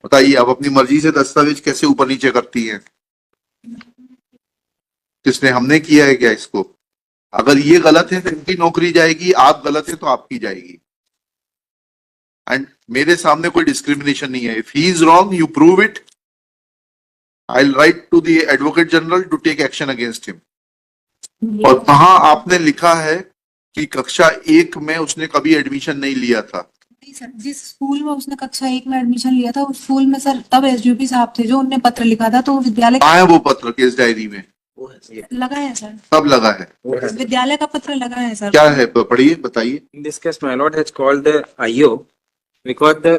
बताइए, आप अपनी मर्जी से दस्तावेज कैसे ऊपर नीचे करती हैं? किसने? हमने किया है क्या इसको? अगर ये गलत है तो इनकी नौकरी जाएगी, आप गलत है तो आपकी जाएगी। एंड मेरे सामने कोई डिस्क्रिमिनेशन नहीं है। If he is wrong, you prove it, I will write to the advocate general to take action against him. और कहाँ आपने लिखा है कि कक्षा 1 में उसने कभी एडमिशन नहीं लिया था? नहीं सर, जिस स्कूल में उसने कक्षा 1 में एडमिशन लिया था उस स्कूल में सर तब एसडीओपी साहब थे जो उनने पत्र लिखा था, तो विद्यालय कहाँ है वो पत्र केस डायरी में? लगा है सर, कब लगा है? विद्यालय का पत्र लगा है सर। क्या है? पढ़िए, बताइए। In this case, my lord has called the IO because the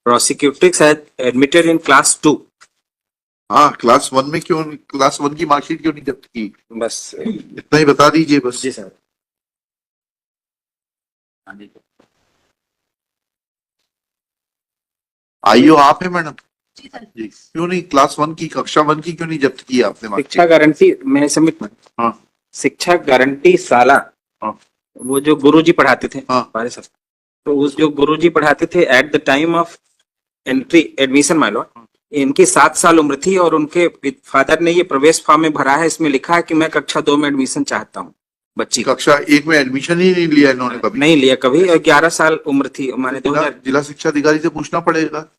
prosecutrix had admitted in class 2. हाँ, क्लास 1 में क्यों? क्लास 1 की मार्कशीट क्यों नहीं जब्त की? बस इतना ही बता दीजिए बस। जी सर। आईओ आप है मैडम? जी सर। जी, क्यों नहीं क्लास 1 की, कक्षा 1 की क्यों नहीं जब्त की आपने शिक्षा मार्कशीट? गारंटी मैं सबमिट में हाँ शिक्षा गारंटी साला हाँ वो जो गुरुजी पढ़ाते थे हाँ। हमारे साथ, तो उस जो गुरुजी पढ़ाते थे at the time of entry admission my Lord, इनकी 7 साल उम्र थी और उनके फादर ने ये प्रवेश फॉर्म में भरा है, इसमें लिखा है कि मैं कक्षा 2 में एडमिशन चाहता हूँ बच्ची का। कक्षा 1 में एडमिशन ही नहीं लिया इन्होंने कभी? नहीं लिया कभी, और 11 साल उम्र थी हमारे। जिला शिक्षा अधिकारी से पूछना पड़ेगा।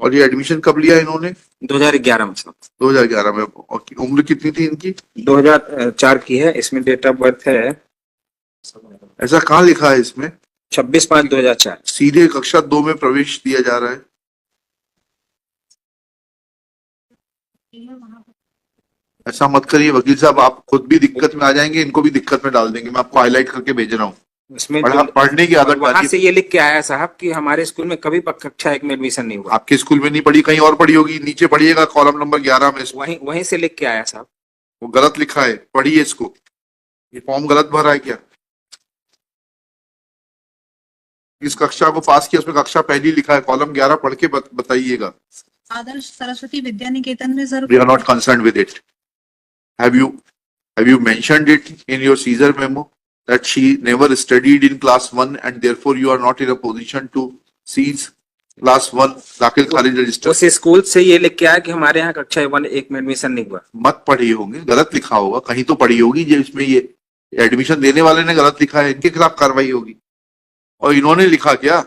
और ये एडमिशन कब लिया इन्होंने? 2011 में साहब। 2011 में। और उम्र कितनी थी इनकी? 2004 की है, इसमें डेट ऑफ बर्थ है ऐसा कहाँ लिखा है इसमें? 26/5/2004। सीधे कक्षा 2 में प्रवेश दिया जा रहा है। ऐसा मत करिए वकील साहब, आप खुद भी दिक्कत में आ जाएंगे, इनको भी दिक्कत में डाल देंगे। मैं आपको हाईलाइट करके भेज रहा हूँ। इसमें पढ़ने की आदत वहां डालिए। से ये लिख के आया साहब कि हमारे स्कूल में कभी कक्षा 1 में एडमिशन नहीं हुआ। आपके स्कूल में नहीं पढ़ी, कहीं और पढ़ी होगी। नीचे पढ़िएगा कॉलम नंबर 11 में। वहीं से लिख के आया साहब। वो गलत लिखा है, पढ़िए इसको। ये फॉर्म गलत भरा है क्या? इस कक्षा को पास किया, उसमें कक्षा पहली लिखा है, कॉलम 11 पढ़ के बताइएगा। आदर्श सरस्वती विद्या निकेतन में sir. We are not concerned with it. Have you mentioned it in your Caesar memo that she never studied in class 1 and therefore you are not in a position to seize class 1 दाखिल खारिज register? उस school से ये लिख के आया कि हमारे यहाँ कक्षा 1 में एडमिशन नहीं हुआ। मत पढ़ी होंगे, गलत लिखा होगा, कहीं तो पढ़ी होगी जो इसमें ये एडमिशन देने वाले ने गलत लिखा है, इनके खिलाफ कार्रवाई होगी। और इन्होंने लिखा क्या?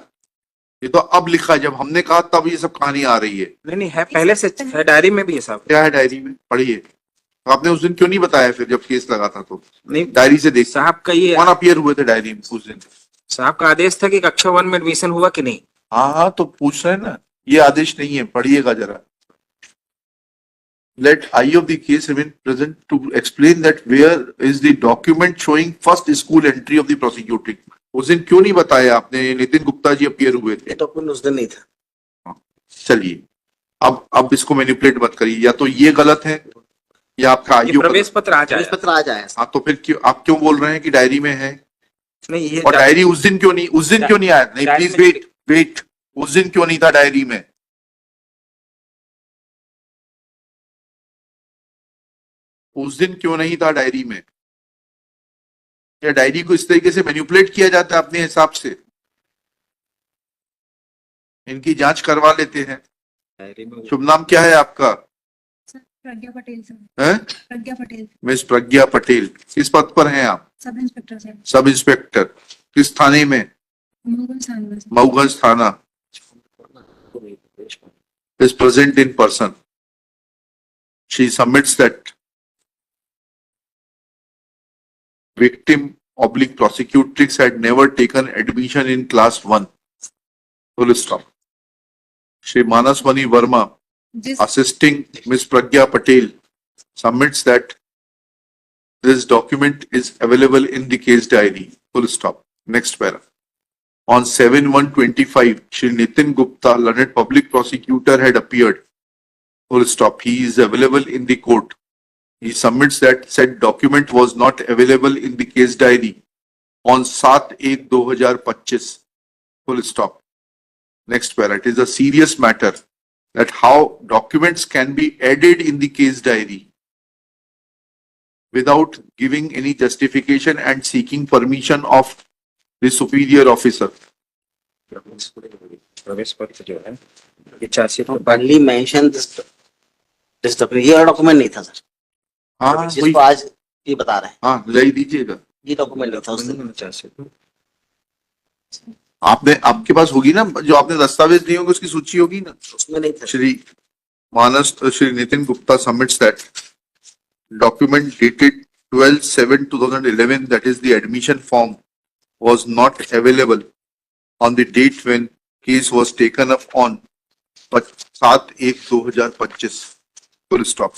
ये तो अब लिखा है, जब हमने कहा तब ये सब कहानी आ रही है। नहीं है, पहले से है, डायरी में भी है साहब। क्या है डायरी में? पढ़िए। तो आपने उस दिन क्यों नहीं बताया फिर जब केस लगा था? तो नहीं, डायरी से देख साहब का ये कौन अपीयर हुए थे डायरी में उस दिन? साहब का आदेश था कि कक्षा 1 में एडमिशन हुआ कि नहीं। हाँ, तो पूछ रहे हैं ना, ये आदेश नहीं है, पढ़िएगा जरा। Let I of the case remain present to explain that where is the document showing first school entry of the prosecuting? उस दिन क्यों नहीं बताया आपने? नितिन गुप्ता जी अपीयर हुए थे। तो उस दिन नहीं था। चलिए, अब इसको मैनिपुलेट मत करिए। या तो ये गलत है या आपका आईओ प्रवेश पत्र आ जाए। हाँ, तो फिर क्यों आप क्यों बोल रहे हैं कि डायरी में है? नहीं, ये और डायरी उस दिन क्यों नहीं आया? नहीं, प्लीज वेट। उस दिन क्यों नहीं था डायरी में? उस दिन क्यों नहीं था डायरी में? या डायरी को इस तरीके से मैनिपुलेट किया जाता है अपने हिसाब से? इनकी जांच करवा लेते हैं। शुभ नाम क्या है आपका? प्रज्ञा पटेल सर। हैं? प्रज्ञा पटेल। मिस प्रज्ञा पटेल, किस पद पर हैं आप? Sub inspector sir. Sub inspector. किस थाने में? मऊगंज थाना सर। मऊगंज थाना। is present in person. She submits that victim / prosecutrix had never taken admission in class 1. Full stop. Shri Manaswani Verma, assisting Miss Pragya Patel, submits that this document is available in the case diary. Full stop. Next para. On 7/1/25, Shri Nitin Gupta, learned public prosecutor, had appeared. Full stop. He is available in the court. He submits that said document was not available in the case diary on 7/1/2025. Full stop. Next para. It is a serious matter that how documents can be added in the case diary without giving any justification and seeking permission of the superior officer. प्रवेश पत्र जो है ये chargesheet तो only mention this document, ये document नहीं था sir, हाँ वही, जिसको आज ये बता रहे हैं, हाँ ले दीजिएगा। ये डॉक्यूमेंट नहीं था उस दिन। चार्जशीट आपने, आपके पास होगी ना जो आपने दस्तावेज दिए होंगे उसकी सूची होगी ना। उसमें नहीं था। श्री मानस, Shri Nitin Gupta submits that document dated 12/7/2011, that is the admission form, was not available on the date when case was taken up on 7/1/2025. Full stop.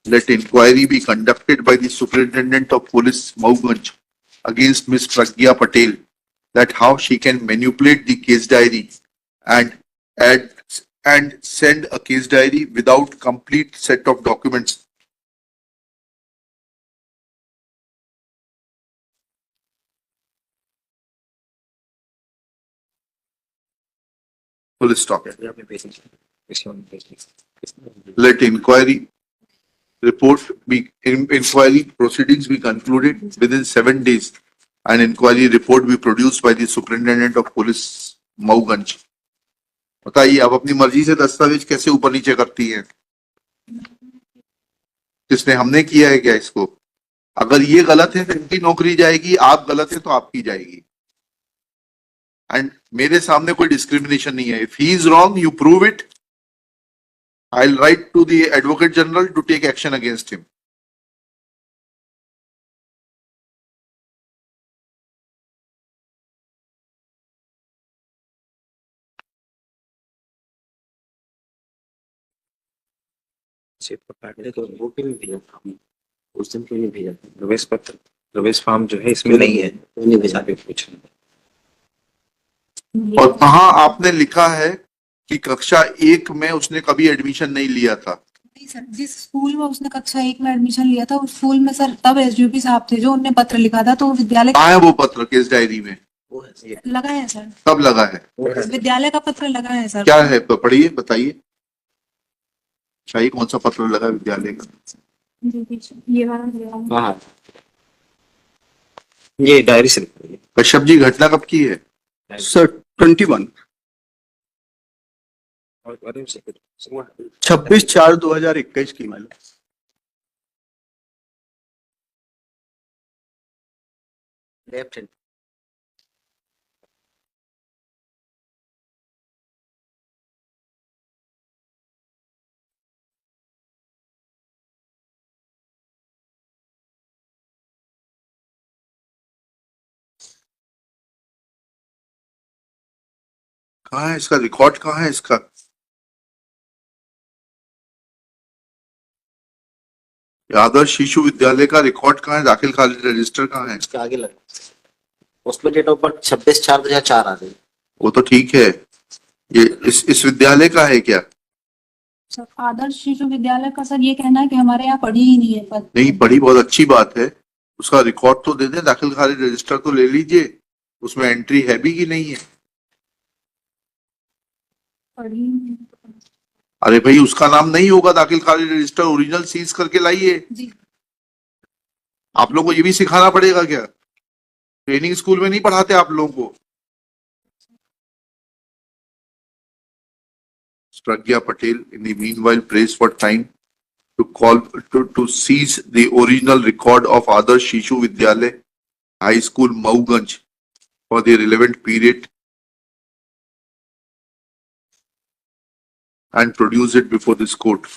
Let inquiry be conducted by the Superintendent of Police Mauganj against Miss Pragya Patel, that how she can manipulate the case diary and add and send a case diary without complete set of documents. Full stop. Let inquiry report be, inquiry proceedings be concluded within 7 days. An inquiry report be produced by the Superintendent of Police Mauganj. बताइए आप अपनी मर्जी से दस्तावेज कैसे ऊपर नीचे करती हैं? किसने, हमने किया है क्या इसको? अगर ये गलत है तो इनकी नौकरी जाएगी, आप गलत है तो आपकी जाएगी। एंड मेरे सामने कोई डिस्क्रिमिनेशन नहीं है। If he is wrong, you prove it, I will write to the advocate general to take action against him. तो वो क्यों नहीं भेजा था आपने? उस दिन क्यों नहीं भेजा? प्रवेश पत्र, प्रवेश फॉर्म जो है इसमें नहीं है, क्यों नहीं भेजा? कुछ नहीं। और कहाँ आपने लिखा है कि कक्षा 1 में उसने कभी एडमिशन नहीं लिया था? नहीं सर, जिस स्कूल में उसने कक्षा 1 में एडमिशन लिया था उस स्कूल में सर तब एसडीओपी साहब थे जो उनने पत्र लिखा था, तो विद्यालय कहाँ है वो पत्र केस डायरी में? वो है सर। लगा है सर, कब लगा है? विद्यालय का पत्र लगा है सर। क्या है? पढ़िए, बताइए। चाहिए कौन सा पत्र लगा है विद्यालय का? ये वाला हाँ, ये डायरी से लिखा है। कश्यप जी, घटना कब की है? सर 21 26/4/2021 की मैंने। Left hand. कहाँ है इसका रिकॉर्ड? कहाँ है इसका? आदर्श शिशु विद्यालय का रिकॉर्ड कहाँ है? दाखिल खारिज रजिस्टर कहाँ है? उसके आगे लगा, उसमें डेट ऑफ बर्थ 26/4/2004 आ गई। वो तो ठीक है, ये इस विद्यालय का है क्या? सर आदर्श शिशु विद्यालय का सर ये कहना है कि हमारे यहाँ पढ़ी ही नहीं है पद। नहीं पढ़ी, बहुत अच्छी बात है। उसका रिकॉर्ड तो दे दें, दाखिल खारिज रजिस्टर तो ले लीजिए, उसमें एंट्री है भी कि नहीं है? पढ़ी ही नहीं है। अरे भाई, उसका नाम नहीं होगा दाखिल खारिज रजिस्टर, ओरिजिनल सीज करके लाइए। जी आप लोगों को ये भी सिखाना पड़ेगा क्या? ट्रेनिंग स्कूल में नहीं पढ़ाते आप लोगों को? Pragya Patel in the meanwhile prays for time to call to seize the original record of Adarsh Shishu Vidyalay High School Mauganj for the relevant period and produce it before this court.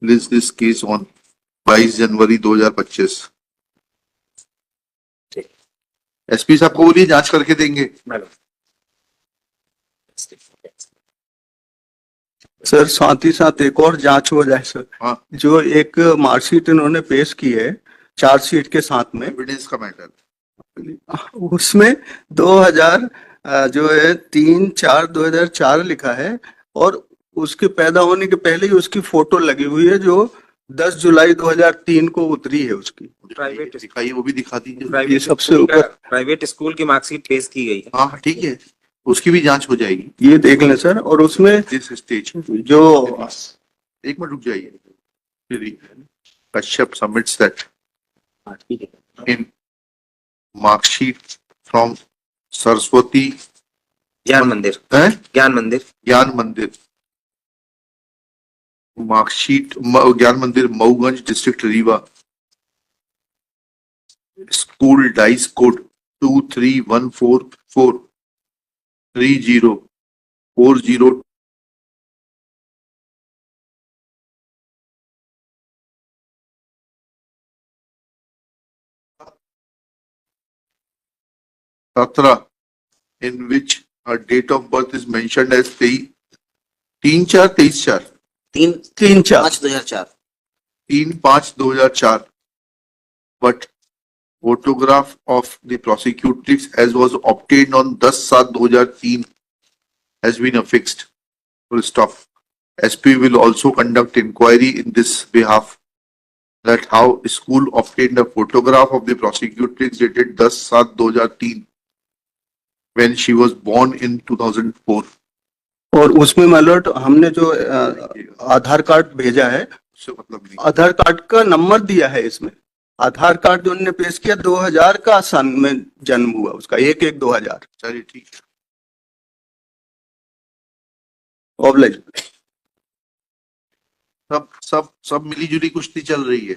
List this case on 22 January 2025। SP साहब को बोलिए जांच करके देंगे। Sir साथ ही साथ एक और जांच हो जाए सर। हाँ, जो एक मार्कशीट इन्होंने पेश की है चार्जशीट के साथ में, एविडेंस का मैटर, उसमें 2000 जो है 3/4/2004 लिखा है और उसके पैदा होने के पहले ही उसकी फोटो लगी हुई है जो 10 जुलाई 2003 को उतरी है उसकी। प्राइवेट दिखाइए, वो भी दिखा दीजिए। ये सबसे ऊपर प्राइवेट स्कूल की मार्कशीट पेश की गई है। हाँ ठीक है, उसकी भी जांच हो जाएगी। ये देख लें सर। और उसमें दिस स्टेज जो एक मिनट रुक जाइए। कश्यप सबमिट्स दैट हाँ, ठीक है। in मार्कशीट फ्रॉम सरस्वती ज्ञान मंदिर, है ज्ञान मंदिर, ज्ञान मंदिर, मार्कशीट ज्ञान मंदिर Mauganj district Rewa, school dice code 2314430404 17 in which her date of birth is mentioned as 3/4/23/4 3 3 4 5 2004 3/5/2004, but photograph of the prosecutrix as was obtained on 10/7/2003 has been affixed. Full stop. SP will also conduct inquiry in this behalf, that how school obtained a photograph of the prosecutrix dated 10/7/2003 when she was born in 2004. और उसमें मालूट हमने जो आधार card भेजा है, उससे मतलब नहीं. आधार card का नंबर दिया है इसमें। आधार कार्ड जो उन्होंने पेश किया 2000 का सन में जन्म हुआ उसका, 1/1/2000। चलिए ठीक है. ऑब्लिज सब मिली जुली कुश्ती चल रही है.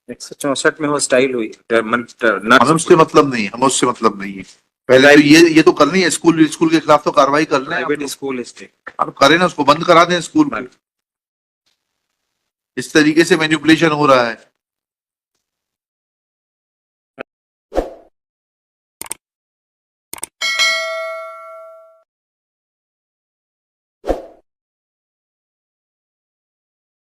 164 में वो स्टाइल हुई, हमें उससे मतलब नहीं, हमें उससे मतलब नहीं है. पहले तो ये तो करनी है, स्कूल के खिलाफ तो कार्रवाई कर रहे हैं. Private school state. आप करें ना, उसको बंद करा दें स्कूल को. इस तरीके से मैनिपुलेशन हो रहा है.